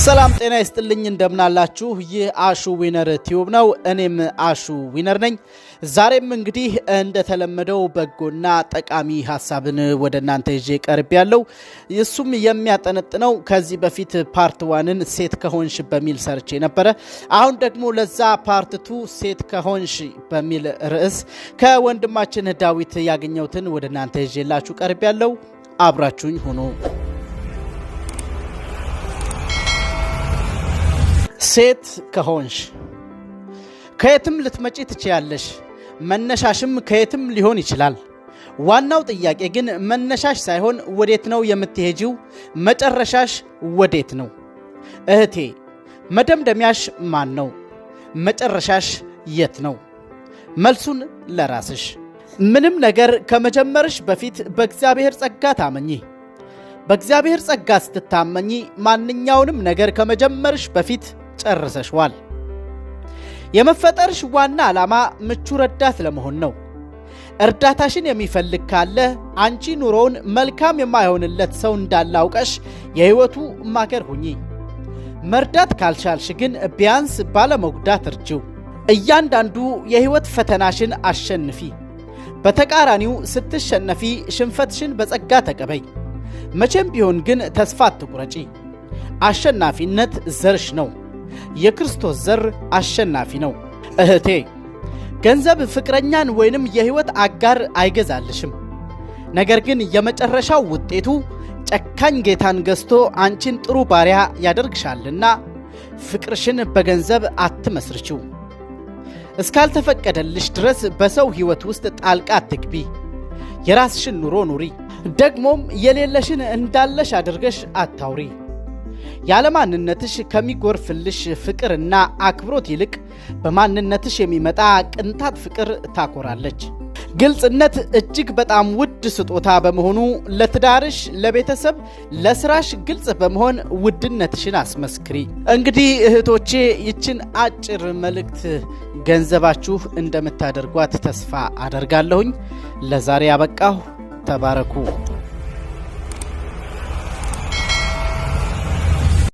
ሰላም ጤና ይስጥልኝ እንደምናላችሁ ይህ አሹ ዊነር ቲዩብ ነው እኔም አሹ ዊነር ነኝ ዛሬም እንግዲህ እንደተለመደው በጎና ጠቃሚ ሐሳብን ወደናንተ ይዤ ቀርቤያለሁ እሱም የሚያጠነጥነው ከዚህ በፊት ፓርት 1ን ሴት ከሆንሽ በሚል ሰርቼ ነበር አሁን ደግሞ ለዛ ፓርት 2 ሴት ከሆንሽ በሚል ርዕስ ከወንድማችን ዳዊት ያገኘውትን ወደናንተ ይዤላችሁ ቀርቤያለሁ አብራችሁኝ ሆኖ ሴት ከሆንሽ ከየትም ልትመጪ ትችያለሽ መነሻሽም ከየትም ሊሆን ይችላል ዋናው ጥያቄ ግን መነሻሽ ሳይሆን ወዴት ነው የምትሄጂው መጨረሻሽ ወዴት ነው እህቴ መደምደሚያሽ ማን ነው መጨረሻሽ የት ነው መልሱን ለራስሽ ምንም ነገር ከመጀመርሽ በፊት በእግዚአብሔር ጸጋ ታመኚ በእግዚአብሔር ጸጋ ስትታመኚ ማንኛውንም ነገር ከመጀመርሽ በፊት ጨርሰሽዋል የመፈጠርሽ ዋና ዓላማ ምቹ ረዳት ለመሆን ነው እርዳታሽን የሚፈልግ ካለ አንቺ ኑሮውን መልካም የማይሆንለት ሰው እንዳላውቀሽ የህይወቱ ማገር ሁኚ መርዳት ካልቻልሽ ግን ቢያንስ ባለመጉዳት እርጂው እያንዳንዱ የህይወት ፈተናሽን አሸንፊ በተቃራኒው ስትሸነፊ ሽንፈትሽን በጸጋ ተቀበይ መቼም ቢሆን ግን ተስፋ አትቁረጪ አሸናፊነት ዘርሽ ነው የክርስቶስ ዘር አሸናፊ ነው እህቴ ገንዘብ ፍቅረኛን ወይንም የህይወት አጋር አይገዛልሽም ነገር ግን የመጨረሻው ውጤቱ ጨካኝ ጌታን ገዝቶ አንቺን ጥሩ ባሪያ ያደርግሻልና ፍቅርሽን በገንዘብ አትመስርቺው እስካልተፈቀደልሽ ድረስ በሰው ህይወት ውስጥ ጣልቃ አትግቢ የራስሽን ኑሮ ኑሪ ደግሞም የሌለሽን እንዳለሽ አድርገሽ አታውሪ ያለማንነትሽ ከሚጎርፍልሽ ፍቅርና አክብሮት ይልቅ በማንነትሽ የሚመጣ ቅንጣት ፍቅር ታኮራለች ግልጽነት እጅግ በጣም ውድ ስጦታ በመሆኑ ለትዳርሽ ለቤተሰብ ለስራሽ ግልጽ በመሆን ውድነትሽን አስመስክሪ እንግዲህ እህቶቼ ይችን አጭር መልእክት ገንዘባችሁ እንደምታደርጓት ተስፋ አደርጋለሁኝ ለዛሬ ያበቃሁ ተባረኩ